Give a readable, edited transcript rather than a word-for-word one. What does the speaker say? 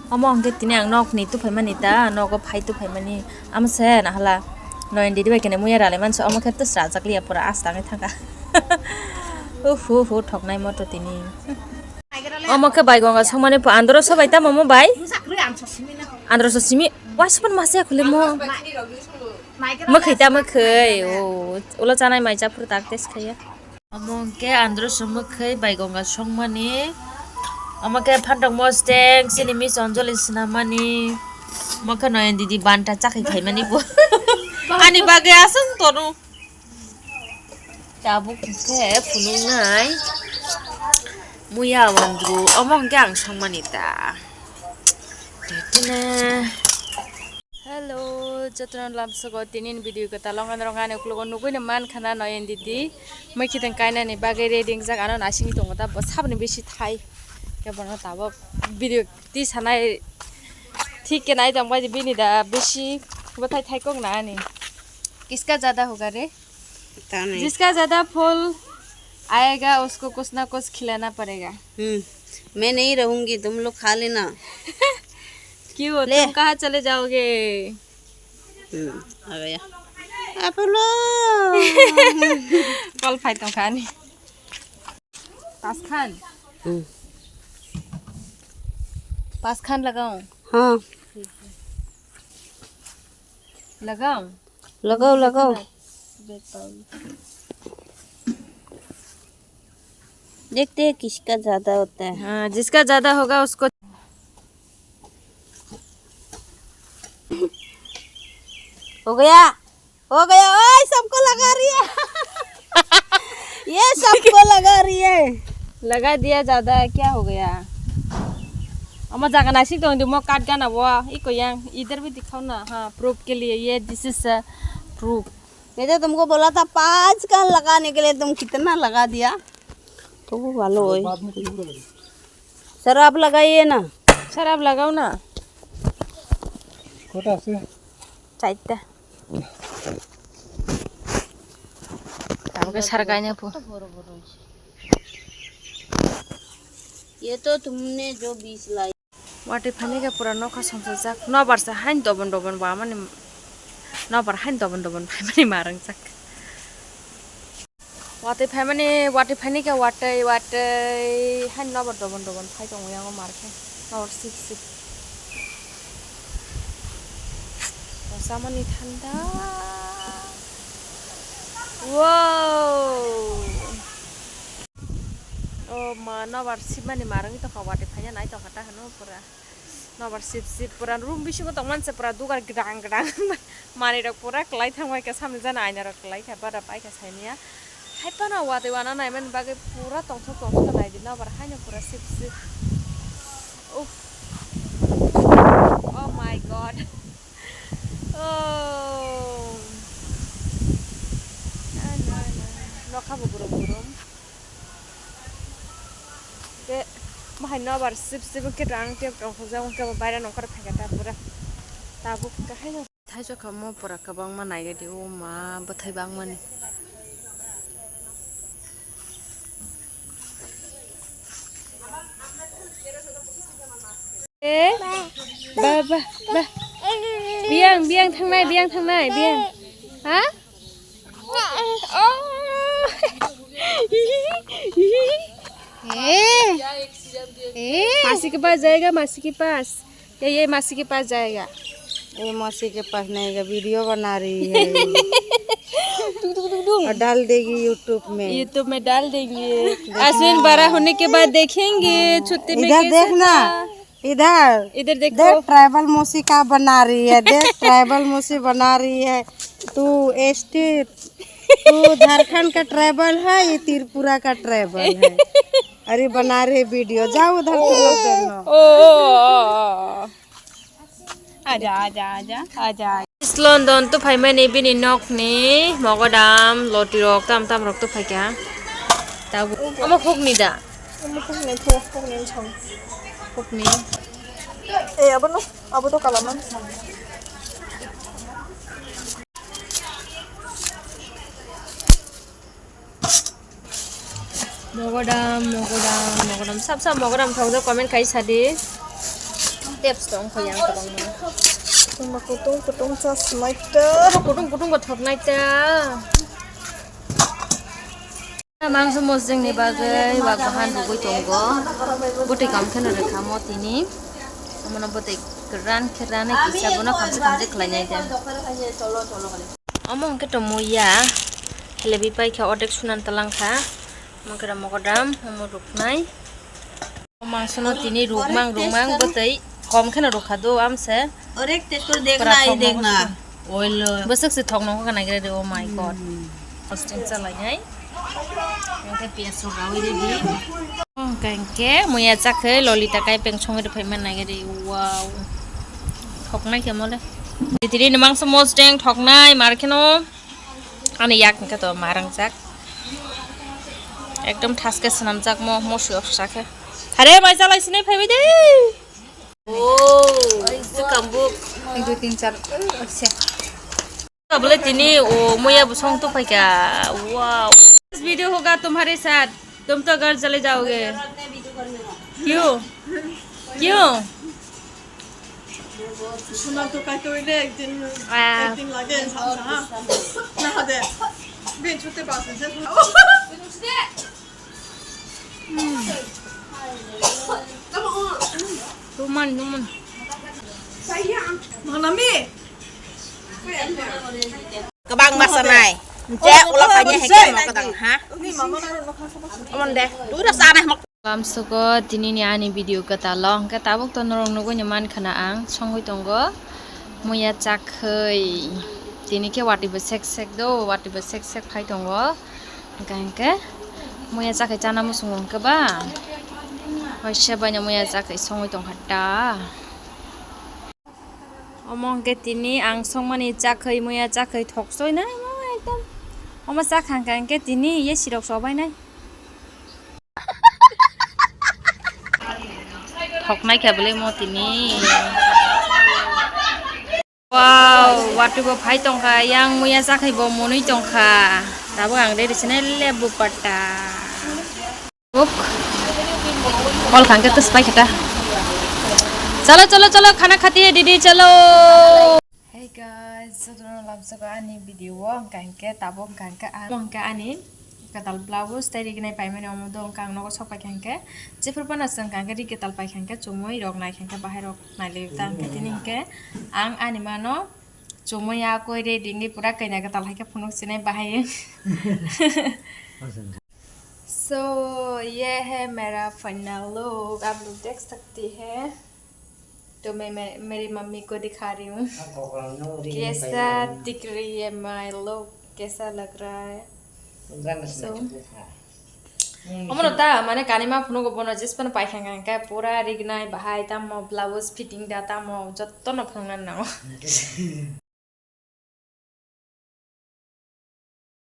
Among get tini ang nokni tu phaimani ta nogo phai tu phaimani amse na hala noin didi bai kene muya rale man so amok khat sra jakli pura asta ngai thanga hu thoknai moto tini amok ke bai gonga songmane po andro so bai ta momo bai andro so simi waspan mase khule mo ma khai o ulo chanai mai japur tak tes khaya amok ke andro so ma khai bai gonga songmane আমাকে ফান্ডক মস্টেং সিনিমি অঞ্জলি সিনামানি মকে নয়ন দিদি বানটা চাকি খাইমানি বো আনি বাগে আসুন তনু চাবুক কে ফুলুংনাই মুয়া ওয়ান্দ্রু অমংকে আং সংমানিতা তেতনে hello যতন লামসগো তিনিন ভিডিও কতা লঙ্গান রঙ্গানে কুলগো নুগুইনে মান খানা নয়ন দিদি মইখিতেন কাইনানি বাগে রেডিং জাগ আনো নাসিনি দङতা সাবনি বেশি থাই क्या बना ताबो वीडियो ती सनाय ठीक के नहीं तंग बाजी बिनी दा बेशी बताई थाई को ना नहीं किसका ज़्यादा होगा रे जिसका ज़्यादा फूल आएगा उसको कुछ ना कुछ खिलाना पड़ेगा मैं नहीं रहूंगी तुम लोग खा लेना क्यों तुम कहाँ चले जाओगे आ गया आप लोग कल फाइट तुम खानी पास खान पास खान लगाऊं हाँ लगाऊं लगाओ लगाओ देखते हैं किसका ज्यादा होता है हाँ जिसका ज्यादा होगा उसको हो गया ओए सबको लगा रही है ये सबको लगा रही है लगा दिया ज्यादा है क्या हो गया अम्मा जागा नासिक दो मो काट गाना वो इको yang इधर भी दिखाओ ना हाँ प्रूफ के लिए ये दिस इज प्रूफ मैं तो तुमको बोला था 5 का लगाने के लिए तुम कितना लगा दिया तो वो वालो है सर आप लगाइए ना सर आप लगाओ ना कोटा से चाहिए आपके सर गाने पो ये तो तुमने जो 20 लाई वाटे फाने का पूरा नौका संसार जाक नौ बार से हाइन दोबन बा माने नौ बार हाइन दोबन फाइ माने मारंग जाक वाटे फाने का वाटे हाइन नौ बार दोबन फाइ दङ यांगो मारखे नौ बार सिप सामानि ठंडा wow oh ma nabar sip mani marang itu kawate phanya nai to kata hanu pura nabar sip pura room bisu ko tongman se pura dugar gedang mani rak pura klai thangwai ka samne jana aina rak klai ka bara pai ka sainia hai pa na wate wana nai men bage pura tongthok nai di nabar hanya pura sip uff oh my god oh no khabo burum के mahai no bar sip ke rang tiap tong khojang ke baira nongkar phekata pura tabu kahai no thai jo khamo pura kabang ma nai gadi o ma bathai bang mani ba biang thang nai biang ha मासी के पास जाएगा मासी के पास ये मासी के पास जाएगा ये मौसी के पास नहीं है वीडियो बना रही है और डाल देगी यूट्यूब में डाल देंगे अश्विन बड़ा होने के बाद देखेंगे छुट्टी में इधर देखना इधर देखो ट्राइबल मौसी का बना रही है देख ट्राइबल मौसी बना रही है तू झारखंड का ट्राइबल है ये त्रिपुरा का ट्राइबल है अरे बना रहे वीडियो जाओ उधर आजा लंदन तो फाइ माने बिनि नकनि मगदाम लटी रक ताम रक तो फाइ क्या ताबो अमा फकनि दा फकनि ए अब तो कलामा mogodam सब मगराम थाउजो कमेंट खाइ सादि tips dong khoyang ko bang mo tung kutung chas laiter kutung ko thok nai ta mangso mosjeng ni bagai bagahan bugui tonggo bote kam khana re khamo tini amana bote keran kisa bono kamse khlainyai da among ke to muya lebi pai kha odek sunan talang kha makara mogodam homo ruknai mangso no tini rukmang bote kom khana rukha do amse और एक test कर देखना ही देखना oil Basak से थोक नको kana gre oh my god hosting chalai nai engke pias rogawi re di kangke muya chakhe lolita kai peng chong re phaiman nai gre wow thok nai ke mole tiri namang somos deng thok nai mar kheno ani yak ka to marang chak ekdom thaske sanam chak mo mosu sakhe khare mai chalai sinai phaibai de itu kambuk 1 2 3 4 अच्छा बोले तिनी ओ मुया बुसोंग तो Paika wow इस video होगा तुम्हारे साथ तुम तो घर चले जाओगे क्यों क्यों सुना तो काय तो इले एक दिन लगे सांसा ना हदे बे छुट्टे पास से तुमन Manami Kebang masa nai. Cek ulah kanya heke mau ketang ha. Aman deh. Udah sana mak. Lam soko tini ni ani video kata long kata buk to norong nugo nyaman khana ang songoi tongo muya chakhwi tini ke wati be sek phai tongo gangke muya chakhwi chana musung ke ba hoisya banya muya chakhwi songoi tong hata omong ke tini ang songmani chakhwi muya chakhwi thoksoi nai ma ekdom oma chakhang gangke tini ye sirok sobai nai thok nai kha bole mo tini wow watu bo phai tongkha yang muya chakhai bo monoi tongkha tabo ang de sine lebu patta buk kol khangke tus pai khata चलो खाना खाती है दीदी चलो hey guys saudara lamsa ko ani video kangke tabo kangke ani katal blouse tari gnai pai mane omodo kang nogo sokpai kangke jefur bana sang kangke ri ketal pai kangke chumoi rok nai kangke bahai rok nai le tang ketiningke ang ani mano chumoi a koi re dingi pura kaina ketal haike phunuk sine bahai so ये है मेरा final look आप लोग देख सकते हैं तो मैं मेरी मम्मी को दिखा रही हूँ कैसा दिख रही है माय लुक कैसा लग रहा है so ta mane kanima phunu go bono jispan paikhanga ka pura rignai bahai tam mo blouse fitting da tam mo jotto no phungan na